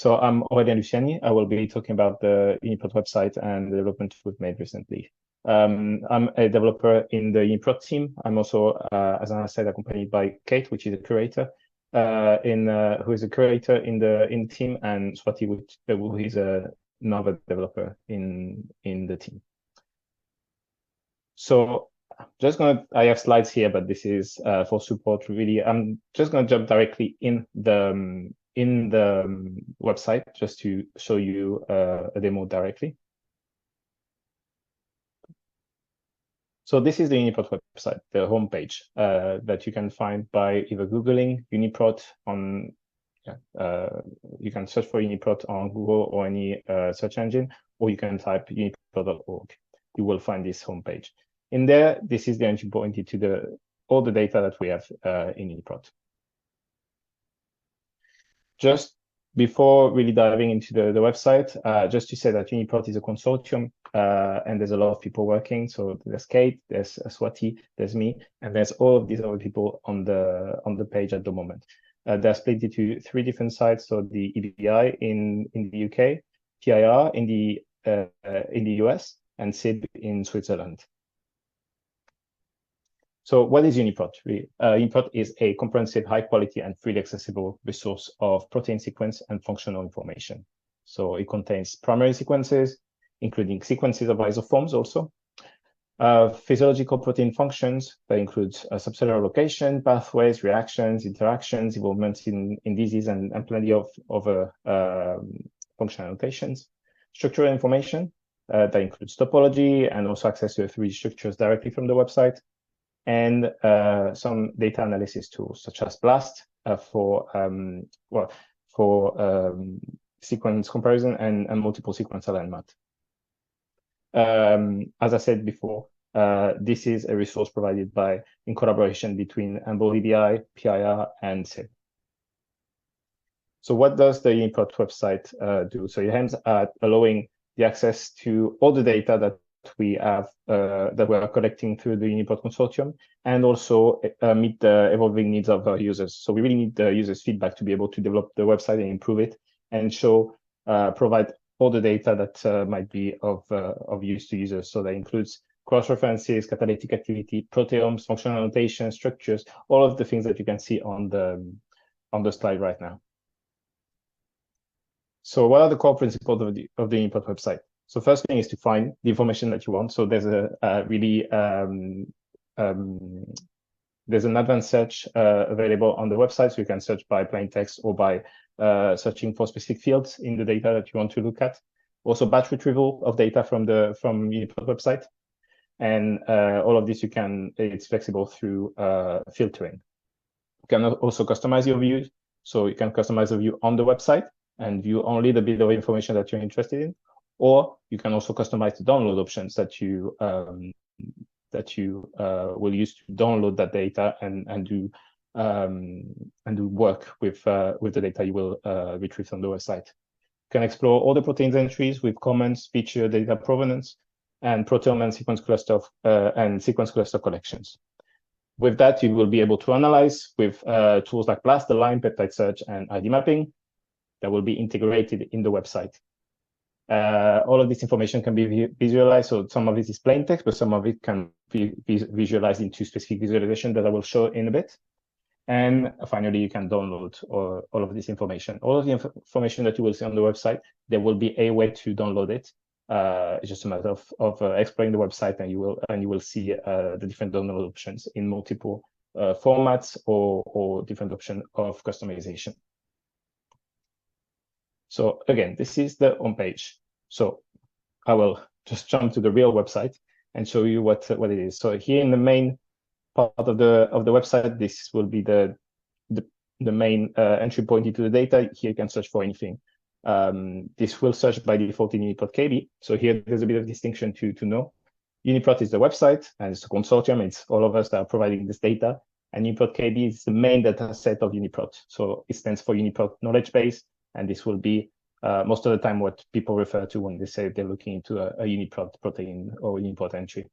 So I'm Aurelien Luciani. I will be talking about the UniProt website and the development we've made recently. I'm a developer in the UniProt team. I'm also, as I said, accompanied by Kate, which is a curator, who is a curator in the team, and Swati, who is another developer in the team. So I have slides here, but this is for support really. I'm just gonna jump directly in the website just to show you a demo directly. So this is the UniProt website, the homepage that you can find by either Googling UniProt on, you can search for UniProt on Google or any search engine, or you can type uniprot.org. You will find this homepage. In there, this is the entry point into all the data that we have in UniProt. Just before really diving into the website, just to say that UniProt is a consortium, and there's a lot of people working. So there's Kate, there's Swati, there's me, and there's all of these other people on the page at the moment. They're split into 3 different sites. So the EBI in the UK, PIR in the US, and SIB in Switzerland. So what is UniProt? UniProt is a comprehensive, high quality and freely accessible resource of protein sequence and functional information. So it contains primary sequences, including sequences of isoforms also, physiological protein functions that includes subcellular location, pathways, reactions, interactions, involvement in disease, and plenty of other functional notations, structural information that includes topology and also access to the 3D structures directly from the website, and some data analysis tools such as BLAST for sequence comparison and multiple sequence alignment. As I said before, this is a resource provided in collaboration between EMBL EBI, PIR, and SIB. So what does the UniProt website do? So it aims at allowing the access to all the data that we have that we are collecting through the UniProt consortium, and also meet the evolving needs of our users. So we really need the users' feedback to be able to develop the website and improve it, and provide all the data that might be of use to users. So that includes cross-references, catalytic activity, proteomes, functional notation, structures, all of the things that you can see on the slide right now. So what are the core principles of the UniProt website? So first thing is to find the information that you want. So there's there's an advanced search available on the website. So you can search by plain text or by searching for specific fields in the data that you want to look at. Also batch retrieval of data from UniProt website. And all of this it's flexible through filtering. You can also customize your views. So you can customize the view on the website and view only the bit of information that you're interested in. Or you can also customize the download options that you will use to download that data and do work with the data you will retrieve from the website. You can explore all the proteins entries with comments, feature data provenance, and proteome and sequence cluster collections. With that, you will be able to analyze with tools like BLAST, Align, peptide search, and ID mapping that will be integrated in the website. All of this information can be visualized. So some of it is plain text, but some of it can be visualized into specific visualization that I will show in a bit. And finally, you can download all of this information. All of the information that you will see on the website, there will be a way to download it. It's just a matter of exploring the website, and you will see the different download options in multiple formats or different options of customization. So again, this is the homepage. So I will just jump to the real website and show you what it is. So here in the main part of the website, this will be the main entry point into the data. Here you can search for anything. This will search by default in UniProt KB. So here there's a bit of distinction to know. UniProt is the website, and it's a consortium. It's all of us that are providing this data. And UniProt KB is the main data set of UniProt. So it stands for UniProt Knowledge Base. And this will be most of the time what people refer to when they say they're looking into a UniProt protein or UniProt entry.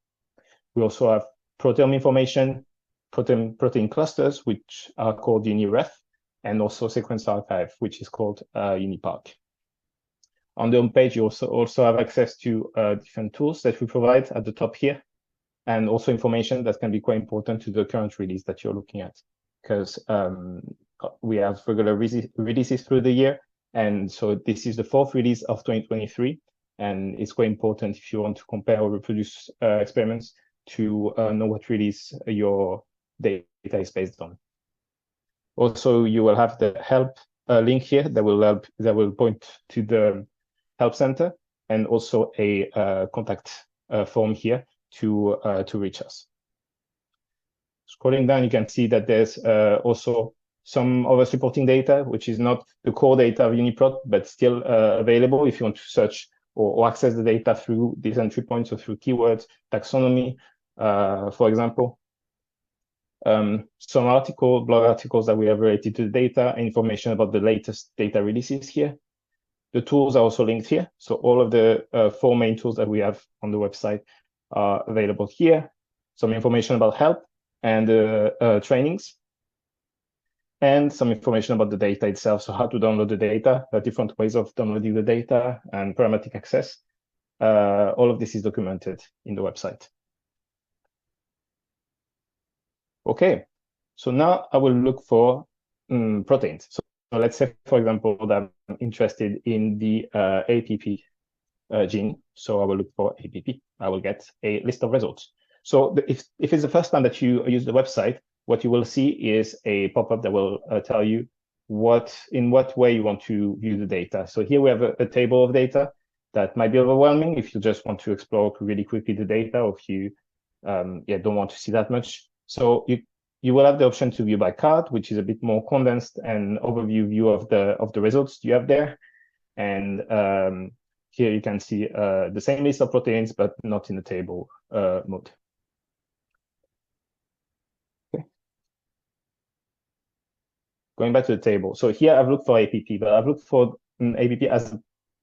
We also have proteome information, protein clusters, which are called UniRef, and also sequence archive, which is called UniPark. On the homepage, you also have access to different tools that we provide at the top here, and also information that can be quite important to the current release that you're looking at, because we have regular releases through the year. And so this is the 4th release of 2023. And it's quite important if you want to compare or reproduce experiments to know what release your data is based on. Also, you will have the help link here that will point to the help center, and also a contact form here to reach us. Scrolling down, you can see that there's also some other supporting data, which is not the core data of UniProt, but still available if you want to search or access the data through these entry points or through keywords, taxonomy, for example. Some blog articles that we have related to the data, information about the latest data releases here. The tools are also linked here. So all of the 4 main tools that we have on the website are available here. Some information about help and trainings, and some information about the data itself. So how to download the data, different ways of downloading the data, and parametric access. All of this is documented in the website. Okay, so now I will look for proteins. So let's say, for example, that I'm interested in the APP gene. So I will look for APP. I will get a list of results. So if it's the first time that you use the website, what you will see is a pop-up that will tell you in what way you want to view the data. So here we have a table of data that might be overwhelming if you just want to explore really quickly the data, or if you don't want to see that much. So you will have the option to view by card, which is a bit more condensed and overview view of the results you have there. And here you can see the same list of proteins, but not in the table mode. Okay. Going back to the table. So here I've looked for APP, but I've looked for APP as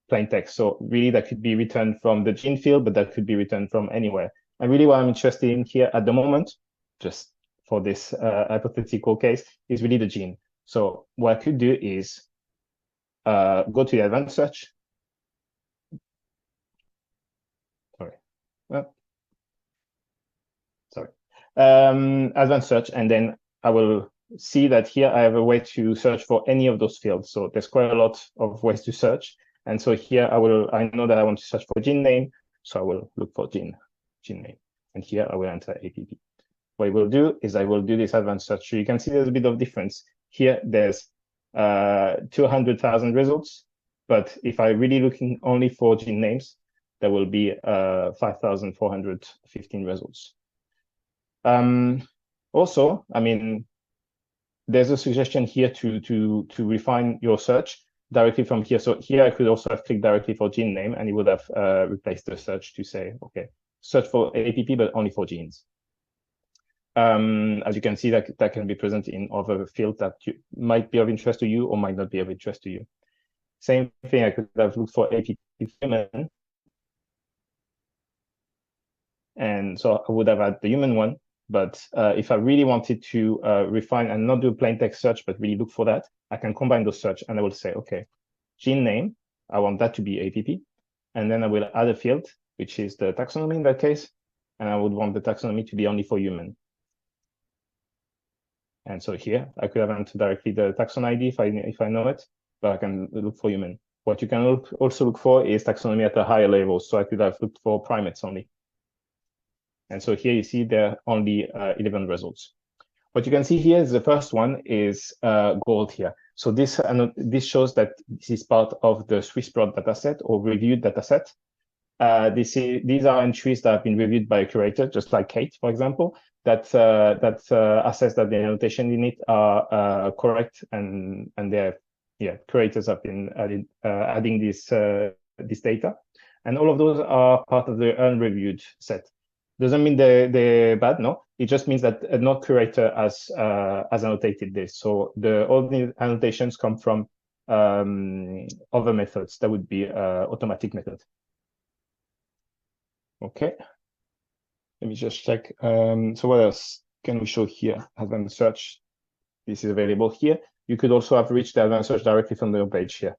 plain text. So really that could be returned from the gene field, but that could be returned from anywhere. And really what I'm interested in here at the moment, just for this hypothetical case, is really the gene. So what I could do is go to the advanced search. Advanced search, and then I will see that here I have a way to search for any of those fields. So there's quite a lot of ways to search. And so here I know that I want to search for gene name. So I will look for gene name. And here I will enter APP. What I will do is I will do this advanced search. So you can see there's a bit of difference. Here there's 200,000 results. But if I'm really looking only for gene names, there will be 5,415 results. Also, I mean, there's a suggestion here to refine your search directly from here. So here I could also have clicked directly for gene name, and it would have replaced the search to say, okay, search for APP, but only for genes. As you can see, that can be present in other fields that might be of interest to you or might not be of interest to you. Same thing, I could have looked for APP human. And so I would have had the human one. But if I really wanted to refine and not do a plain text search, but really look for that, I can combine those search, and I will say, okay, gene name, I want that to be APP. And then I will add a field, which is the taxonomy in that case. And I would want the taxonomy to be only for human. And so here I could have entered directly the taxon ID if I know it, but I can look for human. What you can also look for is taxonomy at a higher level. So I could have looked for primates only. And so here you see there are only 11 results. What you can see here is the first one is gold here. So this shows that this is part of the SwissProt dataset or reviewed dataset. These are entries that have been reviewed by a curator, just like Kate, for example, that assess that the annotation in it are correct, and curators have been adding this data, and all of those are part of the unreviewed set. Doesn't mean they're bad, no. It just means that no curator has annotated this. So all the annotations come from other methods. That would be automatic method. Okay. Let me just check. So what else can we show here? Advanced search. This is available here. You could also have reached the advanced search directly from the page here.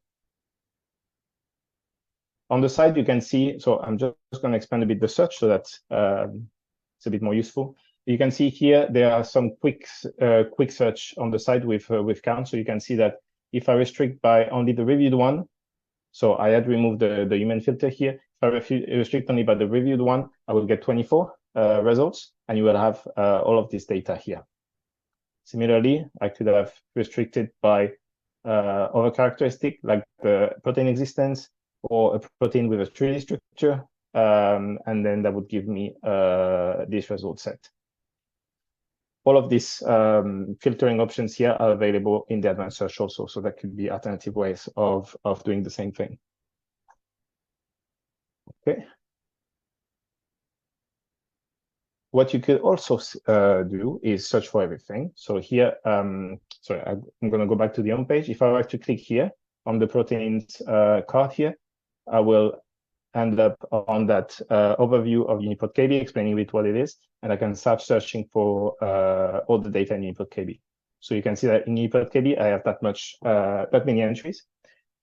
On the side, you can see, so I'm just going to expand a bit the search so that it's a bit more useful. You can see here, there are some quick search on the side with count. So you can see that if I restrict by only the reviewed one, so I had removed the human filter here. If I restrict only by the reviewed one, I will get 24 results, and you will have all of this data here. Similarly, I could have restricted by other characteristic like the protein existence or a protein with a 3D structure, and then that would give me this result set. All of these filtering options here are available in the advanced search also, so that could be alternative ways of doing the same thing. Okay. What you could also do is search for everything. So here, sorry, I'm going to go back to the home page. If I were to click here on the proteins card here, I will end up on that overview of UniProt KB, explaining a bit what it is, and I can start searching for all the data in UniProt KB. So you can see that in UniProt KB, I have that many entries,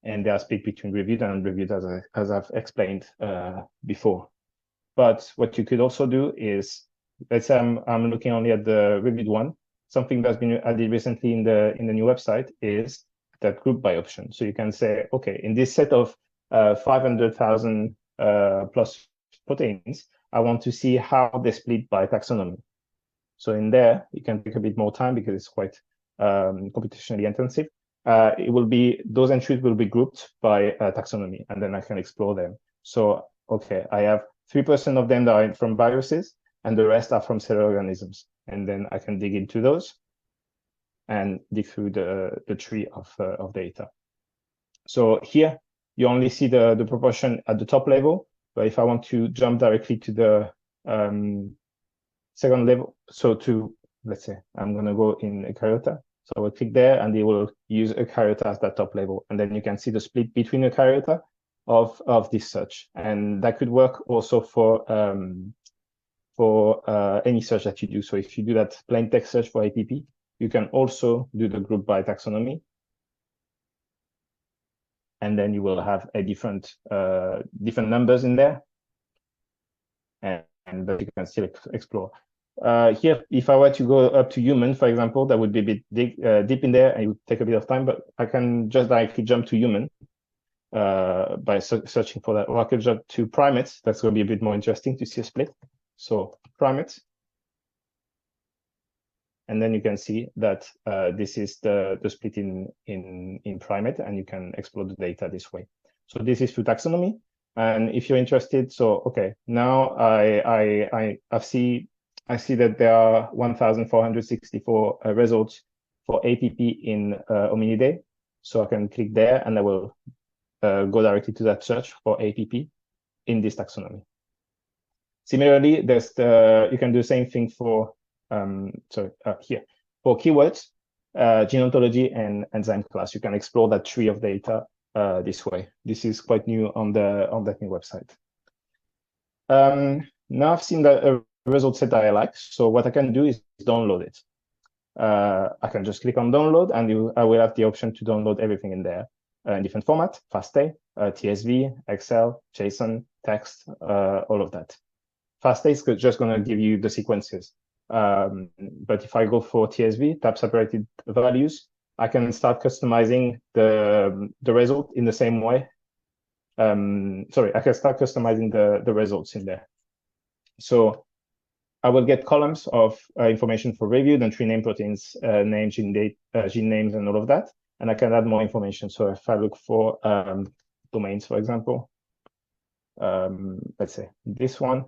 and they are split between reviewed and unreviewed, as I've explained before. But what you could also do is, let's say I'm looking only at the reviewed one. Something that's been added recently in the new website is that group by option. So you can say, okay, in this set of 500,000 plus proteins, I want to see how they split by taxonomy. So in there, you can take a bit more time because it's quite computationally intensive. It will be, those entries will be grouped by taxonomy, and then I can explore them. So, okay, I have 3% of them that are from viruses, and the rest are from cell organisms. And then I can dig into those and dig through the tree of data. So here, you only see the proportion at the top level. But if I want to jump directly to the second level, so to, let's say, I'm going to go in eukaryota. So I will click there, and it will use eukaryota as that top level. And then you can see the split between eukaryota of this search. And that could work also for any search that you do. So if you do that plain text search for APP, you can also do the group by taxonomy. And then you will have a different numbers in there, and that you can still explore. Here, if I were to go up to human, for example, that would be a bit deep in there, and it would take a bit of time, but I can just directly jump to human by searching for that. Or I could jump to primates. That's going to be a bit more interesting to see a split. So primates. And then you can see that this is the split in primate, and you can explore the data this way. So this is through taxonomy. And if you're interested, so okay, now I see that there are 1,464 results for APP in Hominidae. So I can click there, and I will go directly to that search for APP in this taxonomy. Similarly, there's you can do the same thing for here for keywords, gene ontology, and enzyme class. You can explore that tree of data this way. This is quite new on that new website. Now I've seen the result set that I like. So what I can do is download it. I can just click on download, and I will have the option to download everything in there in different format: FASTA, TSV, Excel, JSON, text, all of that. FASTA is just going to give you the sequences. But if I go for TSV, tab separated values, I can start customizing the result in the same way. Sorry, I can start customizing the results in there. So I will get columns of information for reviewed and tree name proteins, name, gene date, gene names, and all of that. And I can add more information. So if I look for domains, for example, let's say this one,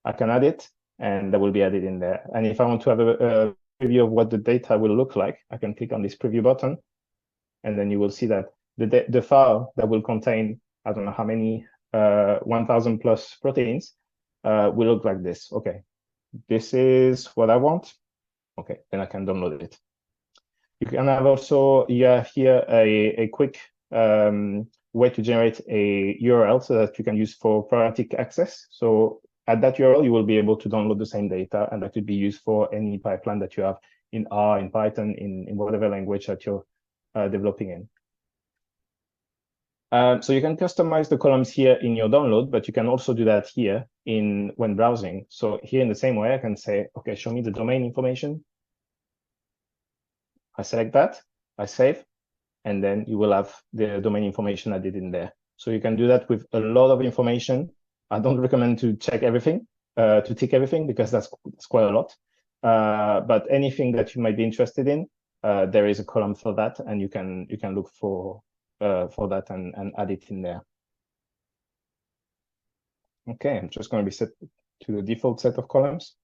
I can add it, and that will be added in there. And if I want to have a preview of what the data will look like, I can click on this preview button, and then you will see that the file that will contain, I don't know how many, 1,000 plus proteins will look like this. Okay, this is what I want. Okay, then I can download it. You can have also, you have here a quick way to generate a URL so that you can use for priority access. So at that URL, you will be able to download the same data, and that could be used for any pipeline that you have in R, in Python, in whatever language that you're developing in. So you can customize the columns here in your download, but you can also do that here when browsing. So here in the same way, I can say, okay, show me the domain information. I select that, I save, and then you will have the domain information added in there. So you can do that with a lot of information. I don't recommend to check everything, to tick everything, because that's quite a lot. But anything that you might be interested in, there is a column for that, and you can look for that and add it in there. Okay, I'm just going to be set to the default set of columns.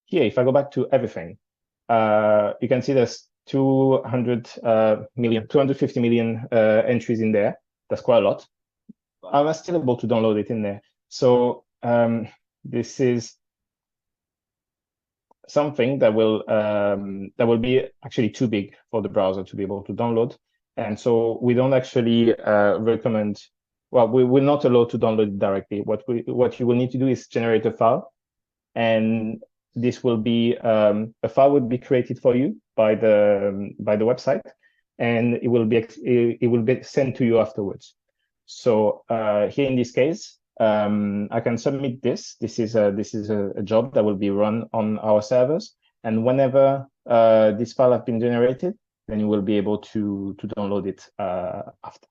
Here, if I go back to everything, you can see there's 250 million entries in there. That's quite a lot. I was still able to download it in there. So this is something that will be actually too big for the browser to be able to download. And so we don't actually recommend, well, we're not allowed to download it directly. What you will need to do is generate a file, and this will be a file would be created for you by the website, and it will be sent to you afterwards. So here in this case, I can submit this. This is a job that will be run on our servers, and whenever this file has been generated, then you will be able to download it after.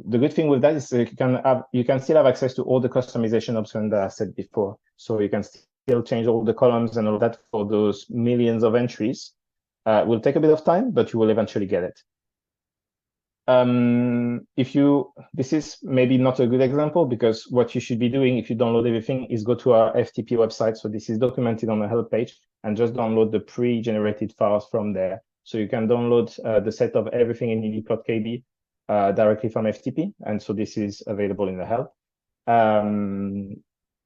The good thing with that is you can still have access to all the customization options that I said before. So you can still change all the columns and all that for those millions of entries. It will take a bit of time, but you will eventually get it. This is maybe not a good example, because what you should be doing if you download everything is go to our FTP website. So this is documented on the help page, and just download the pre-generated files from there. So you can download the set of everything in UniProt KB directly from FTP. And so this is available in the help.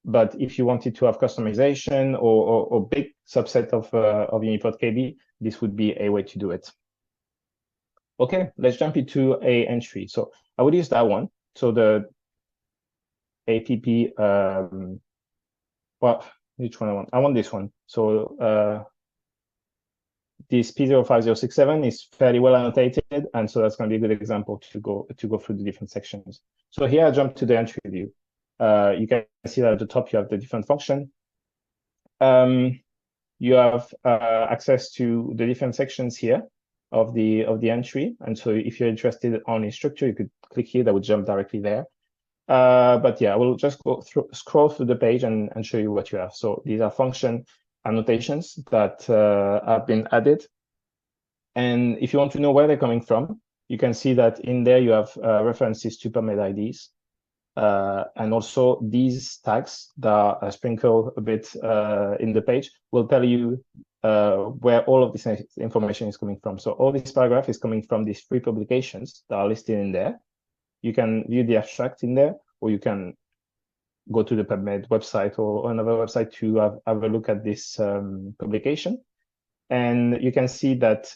But if you wanted to have customization or big subset of UniProt KB, this would be a way to do it. Okay, let's jump into a entry. So I would use that one. So the app, well, which one I want? I want this one. So this P05067 is fairly well annotated, and so that's going to be a good example to go through the different sections. So here I jump to the entry view. You can see that at the top you have the different function. You have access to the different sections here of the entry, and so if you're interested on a structure, you could click here. That would jump directly there. But yeah, I will just scroll through the page and show you what you have. So these are function annotations that have been added, and if you want to know where they're coming from, you can see that in there you have references to permit IDs, and also these tags that are sprinkled a bit in the page will tell you where all of this information is coming from. So all this paragraph is coming from these 3 publications that are listed in there. You can view the abstract in there, or you can go to the PubMed website or another website to have a look at this publication. And you can see that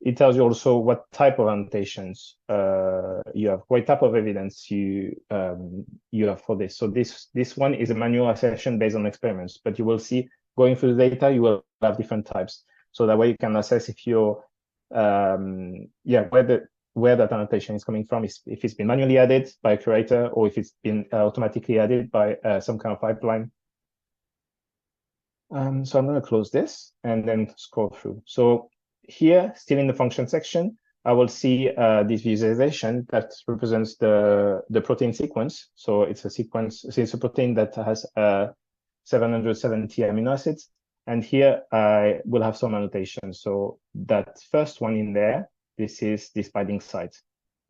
it tells you also what type of annotations you have, what type of evidence you have for this. So this one is a manual assertion based on experiments, but you will see going through the data, you will have different types. So that way you can assess if you're, where that annotation is coming from, if it's been manually added by a curator, or if it's been automatically added by some kind of pipeline. So I'm going to close this and then scroll through. So here, still in the function section, I will see this visualization that represents the protein sequence. So it's a sequence, so it's a protein that has 770 amino acids. And here I will have some annotations. So that first one in there, this is this binding site.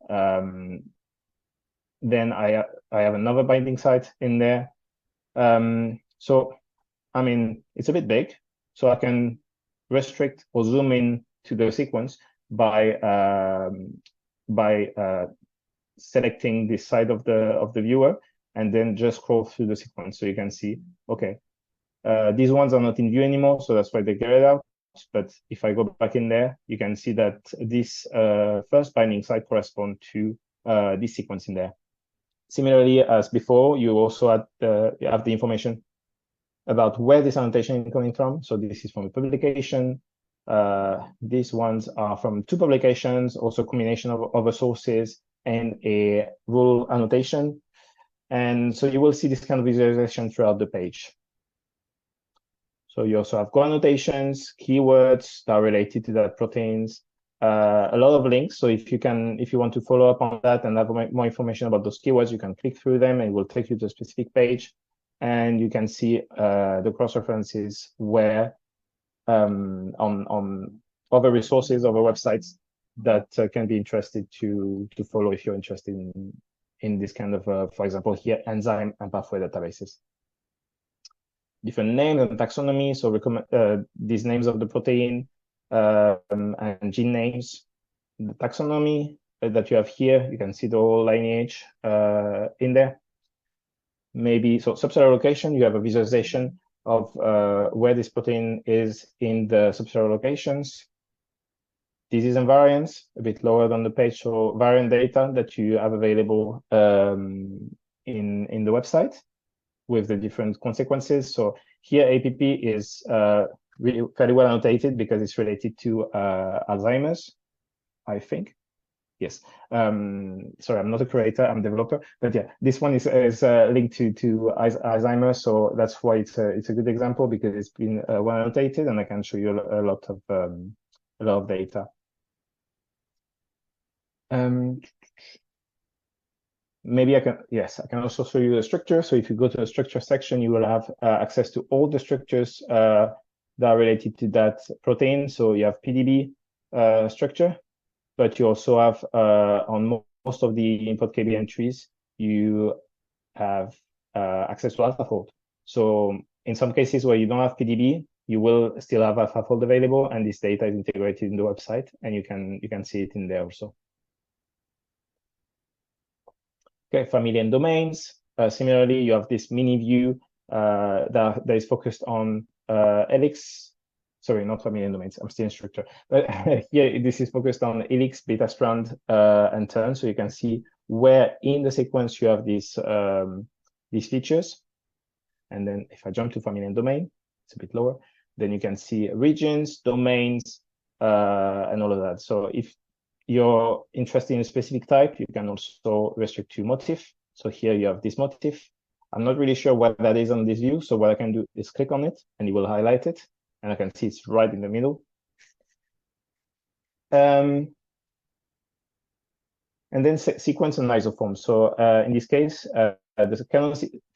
Then I have another binding site in there. So, I mean, it's a bit big, so I can restrict or zoom in to the sequence by selecting this side of the viewer, and then just scroll through the sequence. So you can see, okay, these ones are not in view anymore, so that's why they get it out. But if I go back in there, you can see that this first binding site corresponds to this sequence in there. Similarly, as before, you also have the information about where this annotation is coming from. So this is from a publication. These ones are from 2 publications, also a combination of other sources and a rule annotation. And so you will see this kind of visualization throughout the page. So you also have co-annotations, keywords that are related to that proteins, a lot of links. So if you want to follow up on that and have more information about those keywords, you can click through them and it will take you to a specific page. And you can see the cross-references where on other resources, other websites that can be interested to follow if you're interested in this kind of, for example, here, enzyme and pathway databases. Different names and taxonomy, so these names of the protein and gene names. The taxonomy that you have here, you can see the whole lineage in there. Maybe, so subcellular location, you have a visualization of where this protein is in the subcellular locations. Disease and variants, a bit lower than the page, so variant data that you have available in the website with the different consequences. So here APP is really fairly well annotated because it's related to Alzheimer's, I think. Yes. Sorry, I'm not a creator, I'm a developer, but yeah, this one is linked to Alzheimer's, so that's why it's a good example because it's been well annotated, and I can show you a lot of data. Maybe I can also show you the structure. So if you go to the structure section, you will have access to all the structures that are related to that protein. So you have PDB structure, but you also have on most of the import KB entries, you have access to AlphaFold. So in some cases where you don't have PDB, you will still have AlphaFold available, and this data is integrated in the website, and you can see it in there also. Okay, family and domains. Similarly, you have this mini view that is focused on helix. Sorry, not family and domains. I'm still instructor. But here, this is focused on helix, beta strand, and turn. So you can see where in the sequence you have these features. And then if I jump to family and domain, it's a bit lower. Then you can see regions, domains, and all of that. So if you're interested in a specific type, you can also restrict to motif. So here you have this motif. I'm not really sure what that is on this view. So what I can do is click on it and it will highlight it. And I can see it's right in the middle. And then sequence and isoform. So in this case, there's a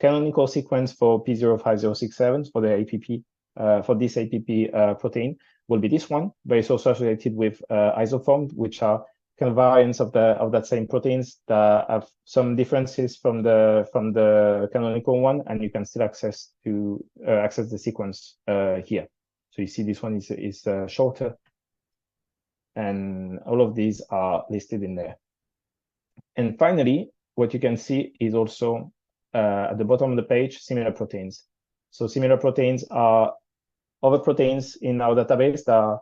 canonical sequence for P05067 for the APP, for this APP protein will be this one, but it's also associated with isoform, which are kind of variants of that same proteins that have some differences from the canonical one, and you can still access the sequence here. So you see this one is shorter, and all of these are listed in there. And finally, what you can see is also at the bottom of the page, similar proteins. So similar proteins are other proteins in our database that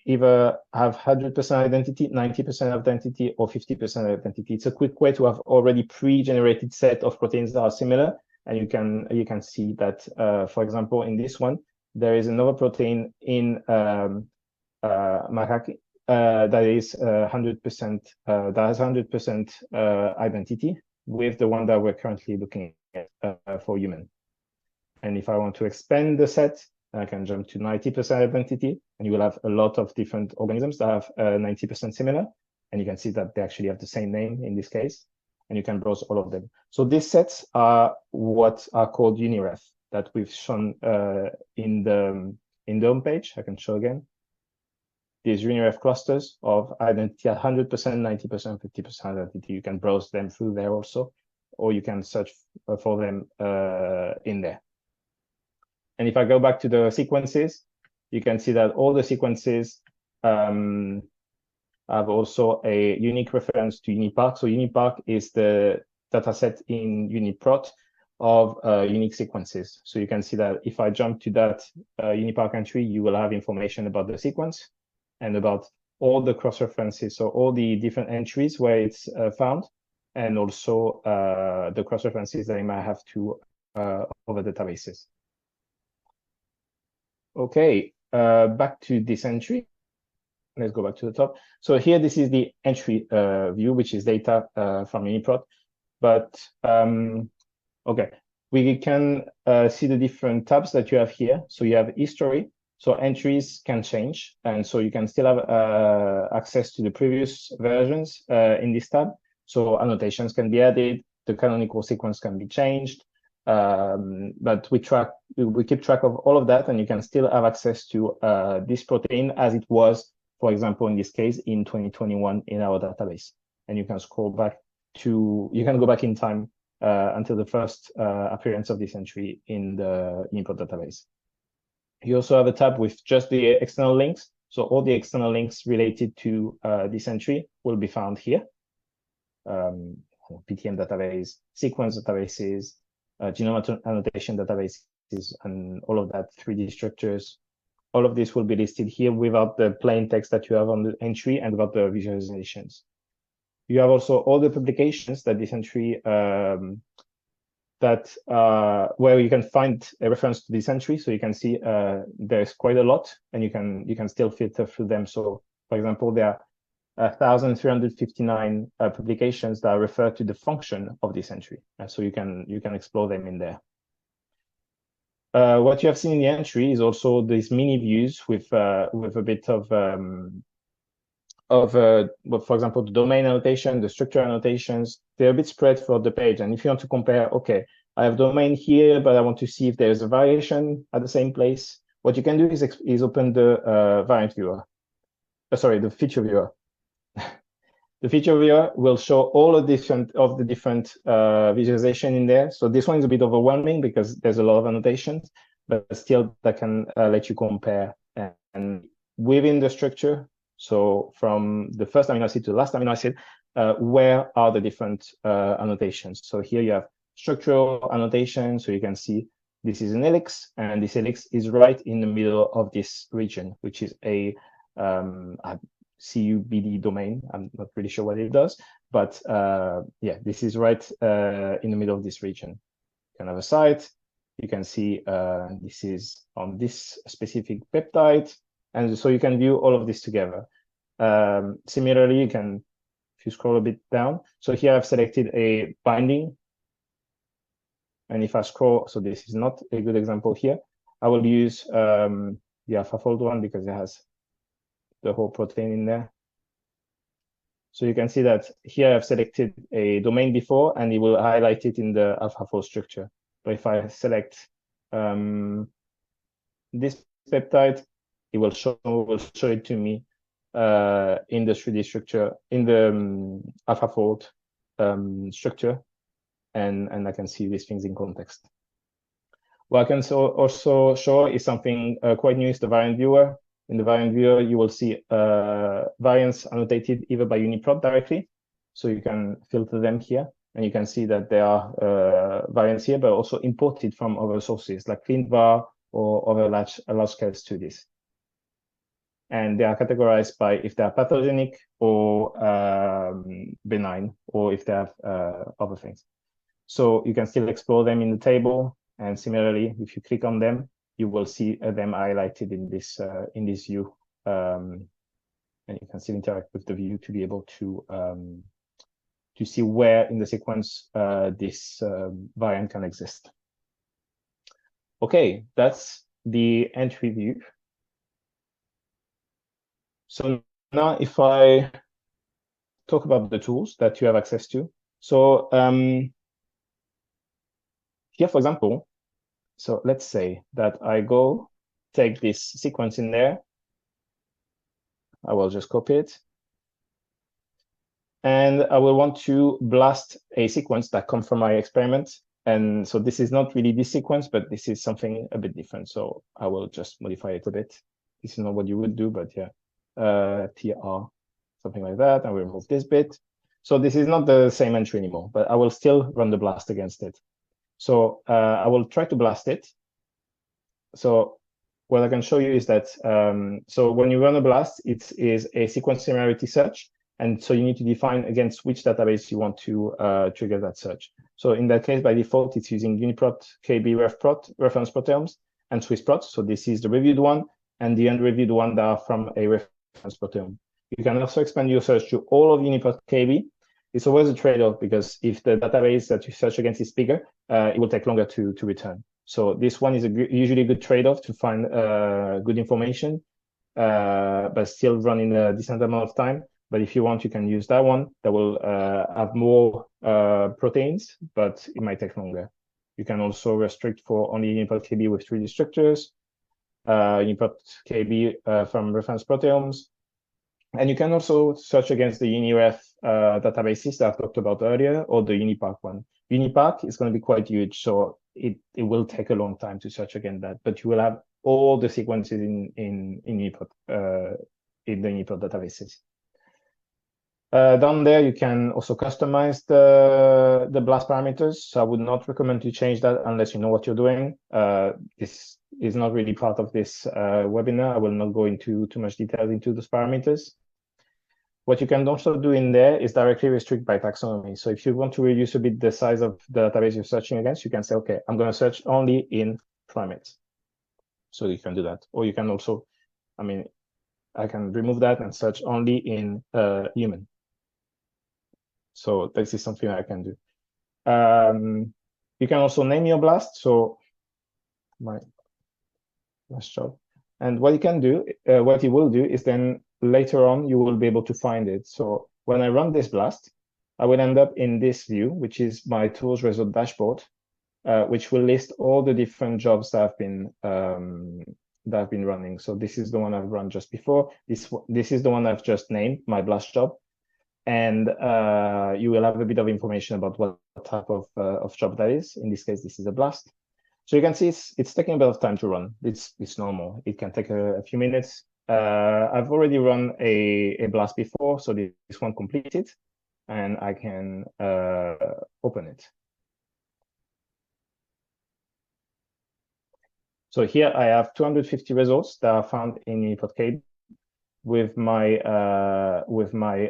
either have 100% identity, 90% identity, or 50% identity. It's a quick way to have already pre-generated set of proteins that are similar, and you can see that, for example, in this one, there is another protein in macaque that is 100% that has 100% identity with the one that we're currently looking at for human. And if I want to expand the set, I can jump to 90% identity, and you will have a lot of different organisms that have 90% similar. And you can see that they actually have the same name in this case, and you can browse all of them. So these sets are what are called UniRef that we've shown in the home page. I can show again. These UniRef clusters of identity at 100%, 90%, 50% identity. You can browse them through there also, or you can search for them in there. And if I go back to the sequences, you can see that all the sequences have also a unique reference to UniPark. So UniPark is the dataset in UniProt of unique sequences. So you can see that if I jump to that UniPark entry, you will have information about the sequence and about all the cross-references, so all the different entries where it's found, and also the cross-references that I might have to over databases. Okay, back to this entry. Let's go back to the top. So here, this is the entry view, which is data from UniProt. But okay, we can see the different tabs that you have here. So you have history. So entries can change, and so you can still have access to the previous versions in this tab. So annotations can be added, the canonical sequence can be changed, but we keep track of all of that, and you can still have access to this protein as it was, for example, in this case, in 2021 in our database. And you can scroll back you can go back in time until the first appearance of this entry in the UniProt database. You also have a tab with just the external links. So all the external links related to this entry will be found here. PTM database, sequence databases, genome annotation databases, and all of that, 3D structures. All of this will be listed here without the plain text that you have on the entry and without the visualizations. You have also all the publications that this entry where you can find a reference to this entry. So you can see there's quite a lot, and you can still filter through them. So, for example, there are 1,359 publications that refer to the function of this entry, and so you can explore them in there. What you have seen in the entry is also these mini views with a bit of for example, the domain annotation, the structure annotations. They're a bit spread throughout the page. And if you want to compare, okay, I have domain here, but I want to see if there's a variation at the same place, what you can do is open the variant viewer. The feature viewer. The feature viewer will show all of the different visualization in there. So this one is a bit overwhelming because there's a lot of annotations, but still that can let you compare. And within the structure, so from the first amino acid to the last amino acid, where are the different annotations? So here you have structural annotation. So you can see this is an helix, and this helix is right in the middle of this region, which is a CUBD domain. I'm not really sure what it does, but yeah, this is right in the middle of this region. You can have a site. You can see this is on this specific peptide. And so you can view all of this together. Similarly, if you scroll a bit down, so here I've selected a binding. And if I scroll, so this is not a good example here. I will use the AlphaFold one because it has the whole protein in there. So you can see that here I've selected a domain before, and it will highlight it in the AlphaFold structure. But if I select this peptide, it will show it to me in the 3D structure, in the AlphaFold structure, and I can see these things in context. What I can also show is something quite new, is the variant viewer. In the variant viewer, you will see variants annotated either by UniProt directly, so you can filter them here, and you can see that there are variants here, but also imported from other sources like CleanVar or other large-scale studies. And they are categorized by if they are pathogenic or benign, or if they have other things. So you can still explore them in the table. And similarly, if you click on them, you will see them highlighted in this view. And you can still interact with the view to be able to see where in the sequence this variant can exist. Okay, that's the entry view. So now if I talk about the tools that you have access to. So here, for example, so let's say that I go take this sequence in there. I will just copy it. And I will want to blast a sequence that comes from my experiment. And so this is not really this sequence, but this is something a bit different. So I will just modify it a bit. This is not what you would do, but yeah. TR, something like that, and we remove this bit. So this is not the same entry anymore, but I will still run the blast against it. So I will try to blast it. So what I can show you is that, so when you run a blast, it is a sequence similarity search, And so you need to define against which database you want to trigger that search. So in that case, by default, it's using UniProt, KB, RefProt, reference proteomes, and SwissProt. So this is the reviewed one and the unreviewed one that are from a reference proteome. You can also expand your search to all of UniProt KB. It's always a trade-off because if the database that you search against is bigger, it will take longer to return. So this one is usually a good trade-off to find good information, but still run in a decent amount of time. But if you want, you can use that one that will have more proteins, but it might take longer. You can also restrict for only UniProt KB with 3D structures, UniProt KB from reference proteomes. And you can also search against the UniRef databases that I've talked about earlier, or the UniPark one. UniPark is going to be quite huge, so it will take a long time to search against that, but you will have all the sequences in UniProt, in the UniProt databases. Down there, you can also customize the BLAST parameters. So I would not recommend to change that unless you know what you're doing. This is not really part of this webinar. I will not go into too much detail into those parameters. What you can also do in there is directly restrict by taxonomy. So if you want to reduce a bit the size of the database you're searching against, you can say, okay, I'm going to search only in primates. So you can do that. Or you can also, I can remove that and search only in human. So this is something I can do. You can also name your blast. So my last job. And what you can do, what you will do is then later on, you will be able to find it. So when I run this blast, I will end up in this view, which is my tools result dashboard, which will list all the different jobs that have been running. So this is the one I've run just before. This is the one I've just named, my blast job. And you will have a bit of information about what type of job that is. In this case, this is a blast. So you can see it's taking a bit of time to run. It's normal. It can take a few minutes. I've already run a blast before, so this one completed, and I can open it. So here I have 250 results that are found in UniProt KB with my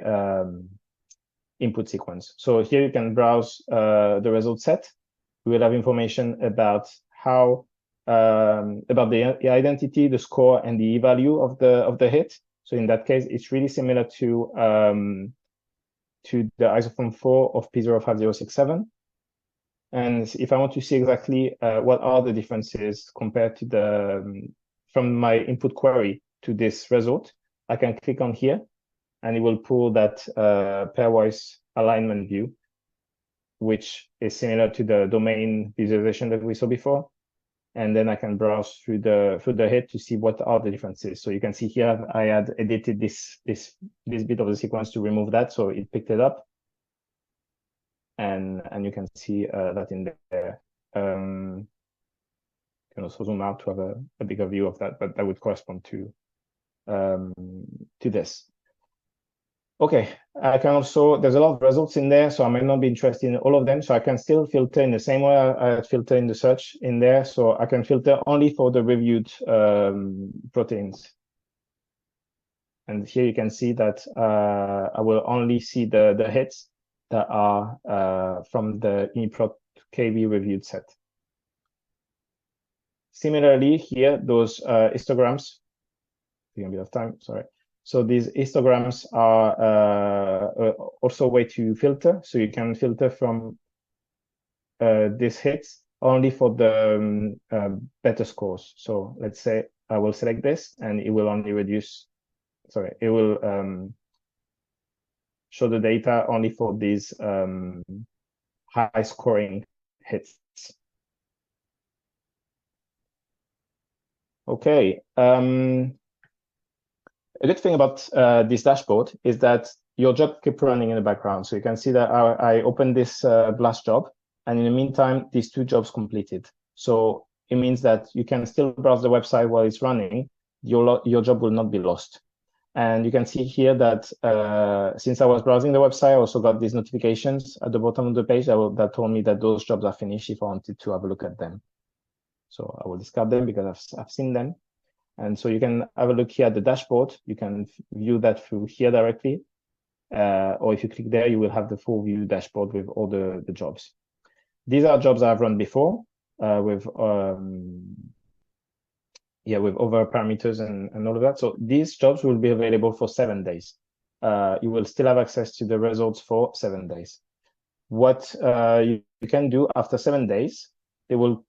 input sequence. So here you can browse the result set. We will have information about how about the identity, the score, and the e-value of the hit. So in that case, it's really similar to the isoform 4 of P05067. And if I want to see exactly what are the differences compared to from my input query to this result, I can click on here, and it will pull that pairwise alignment view, which is similar to the domain visualization that we saw before. And then I can browse through the hit to see what are the differences. So you can see here I had edited this bit of the sequence to remove that, so it picked it up. And you can see that in there. You can also zoom out to have a bigger view of that, but that would correspond to this. Okay, I can also, there's a lot of results in there, so I might not be interested in all of them. So I can still filter in the same way I filter in the search in there. So I can filter only for the reviewed proteins. And here you can see that I will only see the hits that are from the UniProt KB reviewed set. Similarly, here, those histograms, taking a bit of time, sorry. So these histograms are also a way to filter. So you can filter from these hits only for the better scores. So let's say I will select this, and it will only reduce, sorry, it will show the data only for these high scoring hits. Okay. A good thing about this dashboard is that your job keeps running in the background. So you can see that I opened this blast job, and in the meantime, these two jobs completed. So it means that you can still browse the website while it's running. Your job will not be lost. And you can see here that since I was browsing the website, I also got these notifications at the bottom of the page that told me that those jobs are finished if I wanted to have a look at them. So I will discard them because I've seen them. And so you can have a look here at the dashboard. You can view that through here directly. or if you click there, you will have the full view dashboard with all the jobs. These are jobs I've run before with over parameters and all of that. So these jobs will be available for 7 days. You will still have access to the results for 7 days. What you can do after 7 days, they will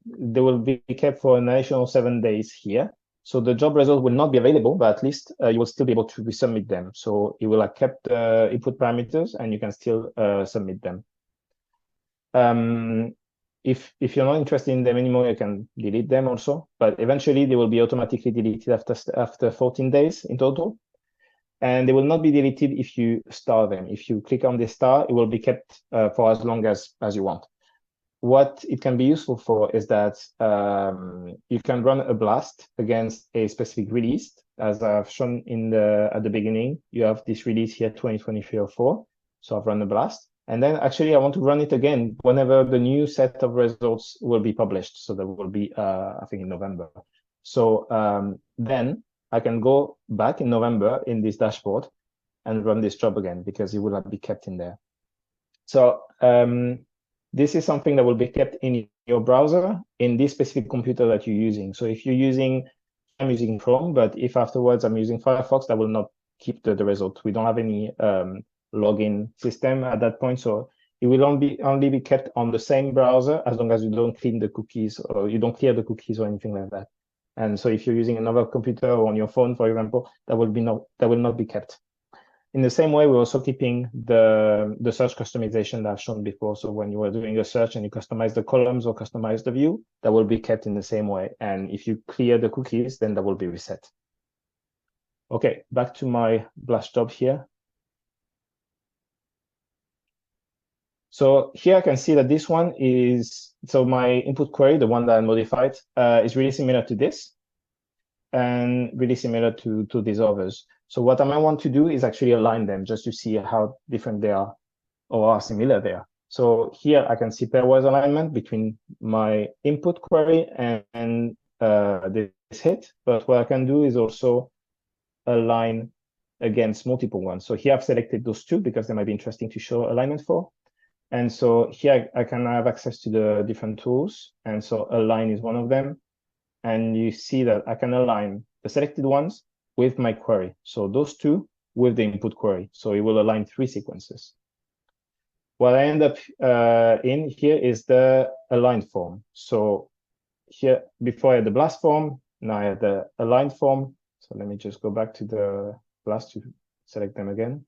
be kept for an additional 7 days here. So the job results will not be available, but at least you will still be able to resubmit them. So it will have kept input parameters, and you can still submit them. If you're not interested in them anymore, you can delete them also. But eventually, they will be automatically deleted after 14 days in total. And they will not be deleted if you star them. If you click on the star, it will be kept for as long as you want. What it can be useful for is that you can run a blast against a specific release. As I've shown at the beginning, you have this release here, 2023-04. So I've run a blast. And then actually I want to run it again whenever the new set of results will be published. So that will be, I think, in November. So then I can go back in November in this dashboard and run this job again, because it will not be kept in there. So this is something that will be kept in your browser in this specific computer that you're using. So if I'm using Chrome, but if afterwards I'm using Firefox, that will not keep the result. We don't have any login system at that point. So it will only be kept on the same browser as long as you don't clean the cookies, or you don't clear the cookies or anything like that. And so if you're using another computer or on your phone, for example, that will not be kept. In the same way, we're also keeping the search customization that I've shown before. So when you are doing a search and you customize the columns or customize the view, that will be kept in the same way. And if you clear the cookies, then that will be reset. Okay, back to my blast job here. So here I can see that this one is, so my input query, the one that I modified, is really similar to this and really similar to these others. So what I might want to do is actually align them just to see how different they are or how similar they are. So here I can see pairwise alignment between my input query and this hit. But what I can do is also align against multiple ones. So here I've selected those two because they might be interesting to show alignment for. And so here I can have access to the different tools. And so align is one of them. And you see that I can align the selected ones with my query. So those two with the input query. So it will align 3 sequences. What I end up in here is the aligned form. So here, before I had the blast form, now I have the aligned form. So let me just go back to the blast to select them again.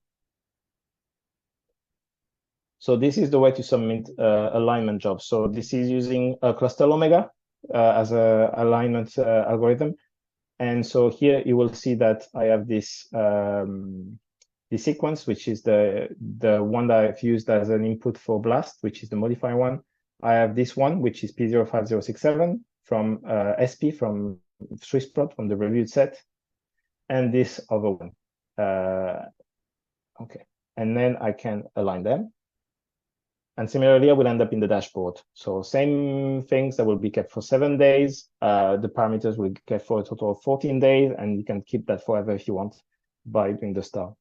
So this is the way to submit alignment jobs. So this is using a cluster omega as an alignment algorithm. And so here you will see that I have this sequence, which is the one that I've used as an input for blast, which is the modify one. I have this one, which is P05067 from SP from SwissProt from the reviewed set, and this other one. Okay, and then I can align them. And similarly, I will end up in the dashboard. So same things that will be kept for 7 days. The parameters will be kept for a total of 14 days, and you can keep that forever if you want by doing the star.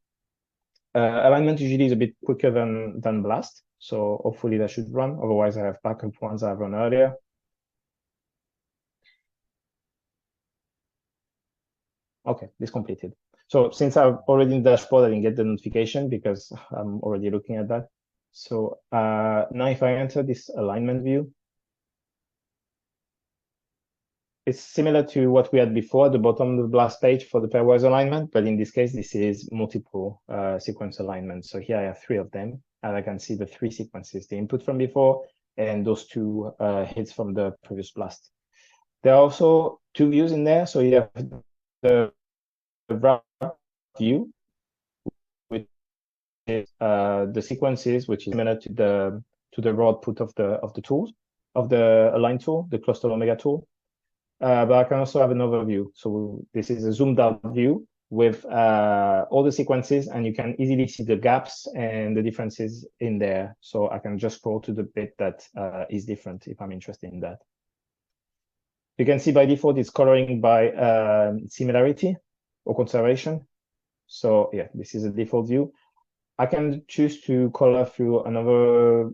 Alignment usually is a bit quicker than blast. So hopefully that should run. Otherwise, I have backup ones I've run earlier. Okay, this completed. So since I'm already in the dashboard, I didn't get the notification because I'm already looking at that. So now if I enter this alignment view, it's similar to what we had before, the bottom of the blast page for the pairwise alignment, but in this case, this is multiple sequence alignment. So here I have 3 of them, and I can see the 3 sequences, the input from before, and those 2 hits from the previous blast. There are also 2 views in there. So you have the wrap view, which is the sequences, which is similar to the raw output of the tools, of the align tool, the cluster omega tool. But I can also have another view. So this is a zoomed out view with all the sequences, and you can easily see the gaps and the differences in there. So I can just scroll to the bit that is different if I'm interested in that. You can see by default it's coloring by similarity or conservation. So yeah, this is a default view. I can choose to color through another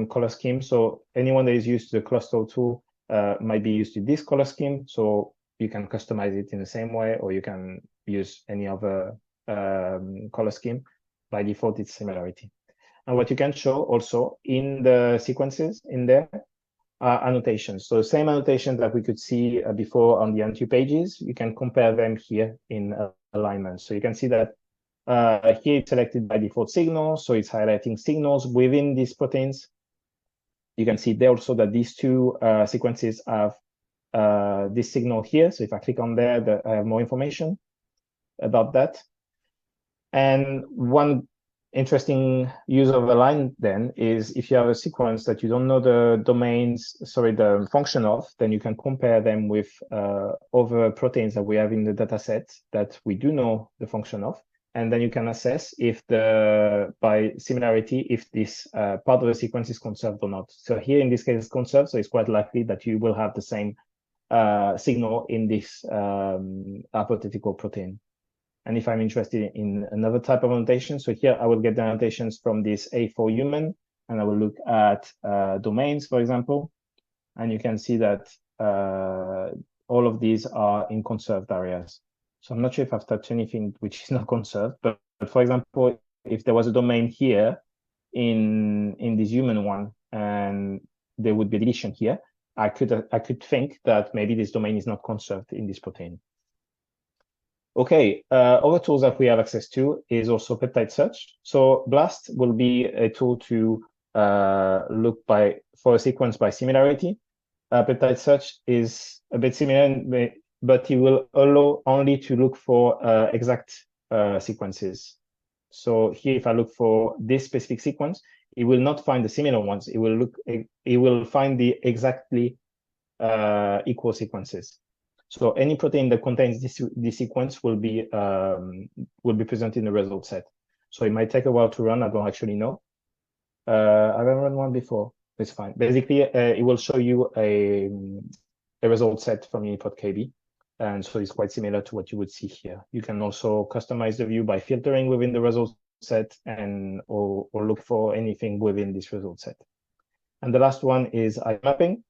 color scheme. So anyone that is used to the cluster tool might be used to this color scheme. So you can customize it in the same way, or you can use any other color scheme. By default, it's similarity. And what you can show also in the sequences in there are annotations. So same annotations that we could see before on the entry pages, you can compare them here in alignment. So you can see that here it's selected by default signals, so it's highlighting signals within these proteins. You can see there also that these two sequences have this signal here. So if I click on there, I have more information about that. And one interesting use of align then is if you have a sequence that you don't know the the function of, then you can compare them with other proteins that we have in the data set that we do know the function of. And then you can assess if by similarity, if this part of the sequence is conserved or not. So here in this case, it's conserved, so it's quite likely that you will have the same signal in this hypothetical protein. And if I'm interested in another type of annotation, so here I will get the annotations from this A4 human, and I will look at domains, for example, and you can see that all of these are in conserved areas. So I'm not sure if I've touched anything which is not conserved, but for example, if there was a domain here in this human one, and there would be a deletion here, I could think that maybe this domain is not conserved in this protein. Okay, other tools that we have access to is also peptide search. So BLAST will be a tool to look for a sequence by similarity. Peptide search is a bit similar, but it will allow only to look for exact sequences. So here, if I look for this specific sequence, it will not find the similar ones. It will find the exactly equal sequences. So any protein that contains this sequence will be presented in the result set. So it might take a while to run. I don't actually know. I haven't run one before. It's fine. Basically, it will show you a result set from UniProt KB. And so it's quite similar to what you would see here. You can also customize the view by filtering within the result set or look for anything within this result set. And the last one is ID mapping.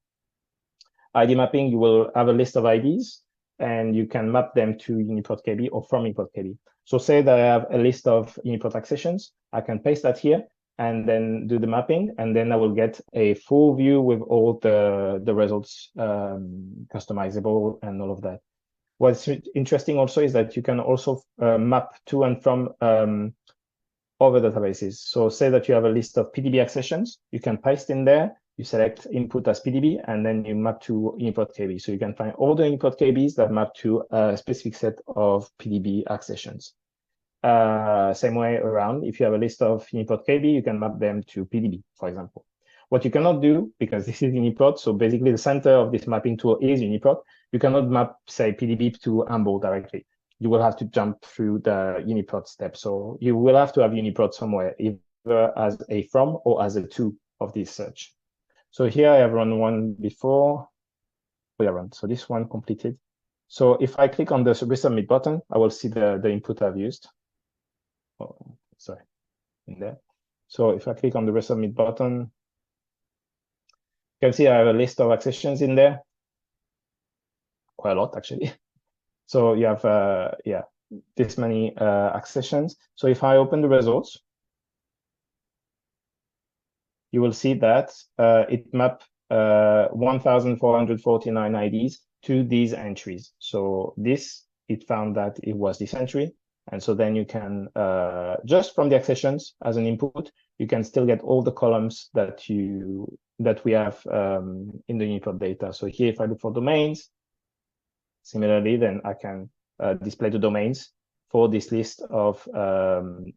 ID mapping, you will have a list of IDs and you can map them to UniProt KB or from UniProt KB. So say that I have a list of UniProt accessions, I can paste that here and then do the mapping, and then I will get a full view with all the results customizable and all of that. What's interesting also is that you can also map to and from other databases. So say that you have a list of PDB accessions, you can paste in there, you select input as PDB, and then you map to UniProt KB. So you can find all the UniProt KBs that map to a specific set of PDB accessions. Same way around, if you have a list of UniProt KB, you can map them to PDB, for example. What you cannot do, because this is UniProt, so basically the center of this mapping tool is UniProt, you cannot map, say, PDB to Humble directly. You will have to jump through the UniProt step. So you will have to have UniProt somewhere, either as a from or as a to of this search. So here I have run one before. So this one completed. So if I click on the resubmit button, I will see the input I've used. Oh, sorry, in there. So if I click on the resubmit button, you can see I have a list of accessions in there. Quite a lot, actually. So you have, this many accessions. So if I open the results, you will see that it mapped 1,449 IDs to these entries. So it found that it was this entry. And so then you can, just from the accessions as an input, you can still get all the columns that we have in the UniProt data. So here, if I look for domains, similarly, then I can display the domains for this list of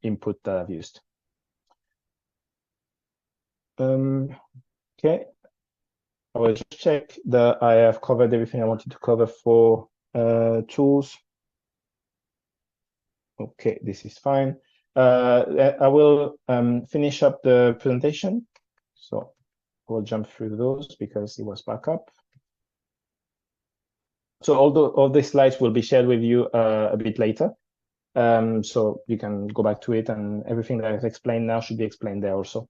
input that I've used. Okay, I will just check that I have covered everything I wanted to cover for tools. Okay, this is fine. I will finish up the presentation. So we'll jump through those because it was back up. So all these slides will be shared with you a bit later. So you can go back to it, and everything that I've explained now should be explained there also.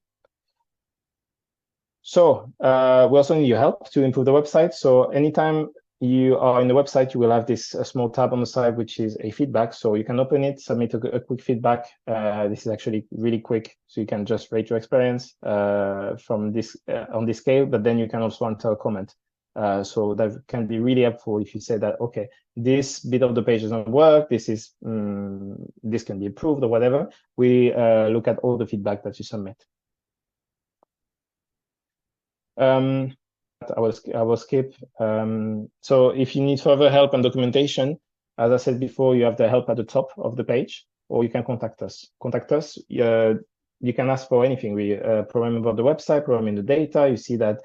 So we also need your help to improve the website. So anytime you are in the website, you will have this small tab on the side, which is a feedback. So you can open it, submit a quick feedback. This is actually really quick. So you can just rate your experience from this on this scale, but then you can also enter a comment. So that can be really helpful if you say that, okay, this bit of the page doesn't work. This is this can be improved or whatever. We look at all the feedback that you submit. I will skip. So if you need further help and documentation, as I said before, you have the help at the top of the page, or you can contact us. Contact us. You can ask for anything. We program about the website, program in the data. You see that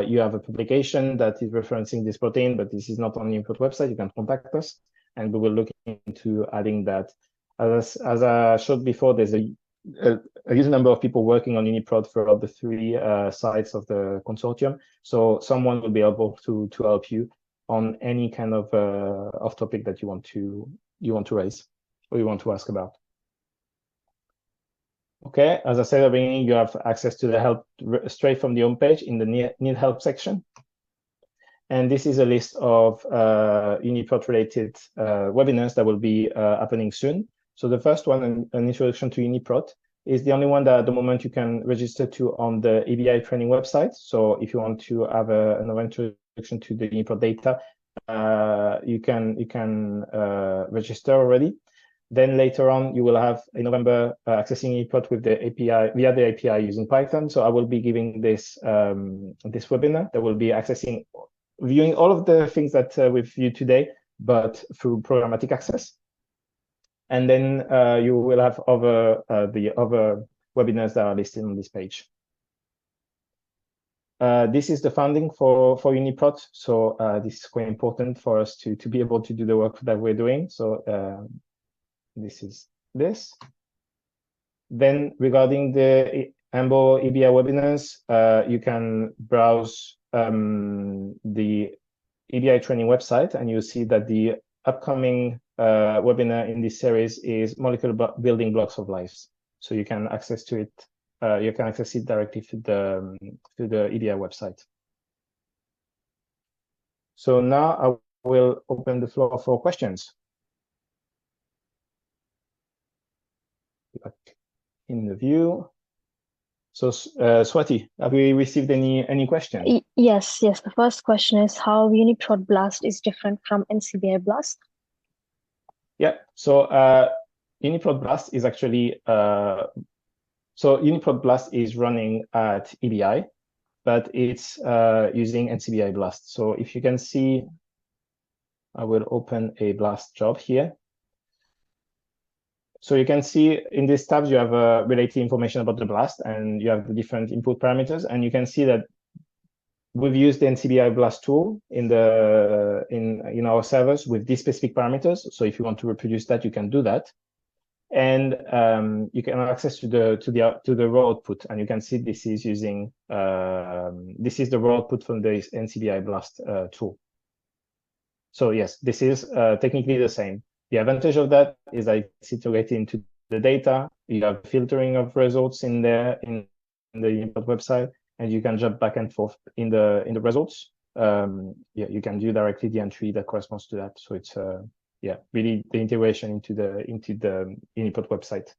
you have a publication that is referencing this protein, but this is not on the UniProt website. You can contact us, and we will look into adding that. As I showed before, there's a huge number of people working on UniProt throughout the three sites of the consortium. So someone will be able to help you on any kind of topic that you want to raise or you want to ask about. Okay, as I said at the beginning, you have access to the help straight from the homepage in the need help section. And this is a list of UniProt related webinars that will be happening soon. So the first one, an introduction to UniProt, is the only one that at the moment you can register to on the ABI training website. So if you want to have another introduction to the UniProt data, you can register already. Then later on, you will have in November accessing UniProt with the API via the API using Python. So I will be giving this this webinar that will be accessing, viewing all of the things that we've viewed today, but through programmatic access. And then you will have the other webinars that are listed on this page. This is the funding for UniProt. So this is quite important for us to be able to do the work that we're doing. So this is this. Then regarding the EMBO EBI webinars, you can browse the EBI training website, and you'll see that the upcoming webinar in this series is molecular building blocks of life. So you can access to it. You can access it directly to the EBI website. So now I will open the floor for questions. Back in the view. So Swati, have we received any questions? Yes. The first question is how UniProt Blast is different from NCBI Blast. Yeah, so UniProt Blast is actually, so UniProt Blast is running at EBI, but it's using NCBI Blast. So if you can see, I will open a Blast job here. So you can see in these tabs, you have related information about the Blast, and you have the different input parameters, and you can see that we've used the NCBI Blast tool in our servers with these specific parameters. So if you want to reproduce that, you can do that, and you can have access to the raw output. And you can see this is using this is the raw output from the NCBI Blast tool. So yes, this is technically the same. The advantage of that is that it's integrated into the data. You have filtering of results in there in the UniProt website, and you can jump back and forth in the results. Yeah, you can do directly the entry that corresponds to that. So it's yeah, really the integration into the UniProt website.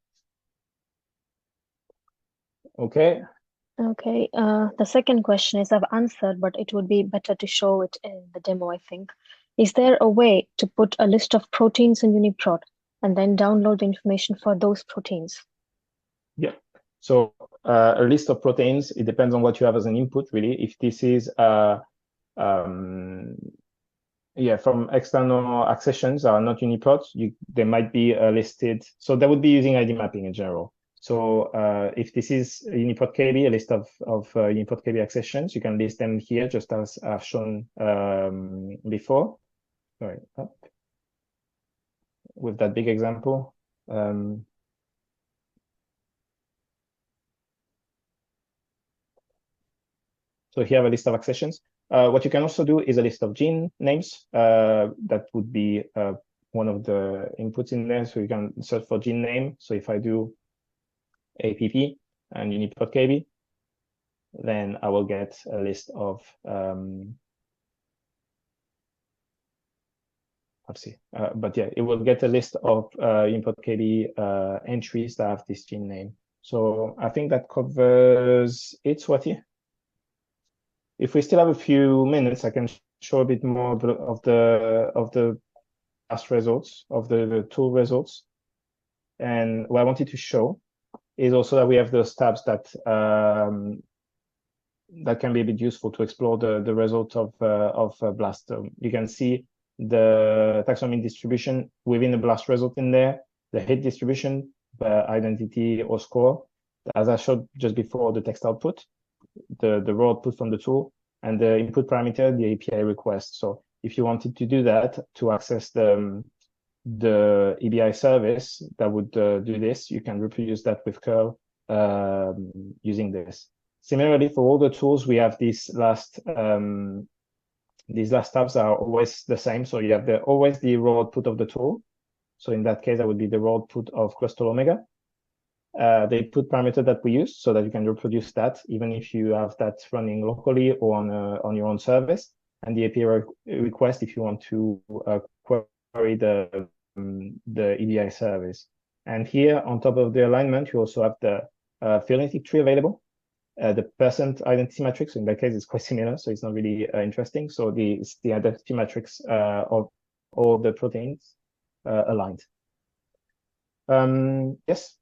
Okay. Okay. The second question is I've answered, but it would be better to show it in the demo, I think. Is there a way to put a list of proteins in UniProt and then download the information for those proteins? Yeah. So a list of proteins, it depends on what you have as an input, really. If this is yeah, from external accessions are not UniProt, they might be listed. So they would be using ID mapping in general. So if this is UniProt KB, a list of UniProt KB accessions, you can list them here, just as I've shown before. Sorry, up. With that big example. So here I have a list of accessions. What you can also do is a list of gene names that would be one of the inputs in there. So you can search for gene name. So if I do APP and UniProt KB, then I will get a list of let's see, but yeah, it will get a list of UniProt KB entries that have this gene name. So I think that covers it, Swati. If we still have a few minutes, I can show a bit more of the past results, of the tool results. And what I wanted to show is also that we have those tabs that that can be a bit useful to explore the result of BLAST. You can see the taxonomy distribution within the BLAST result in there, the hit distribution, identity or score, as I showed just before, the text output, the raw output from the tool, and the input parameter, the API request. So if you wanted to do that to access the EBI service that would do this, you can reproduce that with curl using this. Similarly, for all the tools, we have these last tabs are always the same. So you have always the raw output of the tool. So in that case, that would be the raw output of Crystal Omega. The input parameter that we use, so that you can reproduce that even if you have that running locally or on your own service, and the API request if you want to query the EDI service. And here on top of the alignment, you also have the phylogenetic tree available. The percent identity matrix, in that case, is quite similar, so it's not really interesting. So it's the identity matrix of all the proteins aligned. Yes.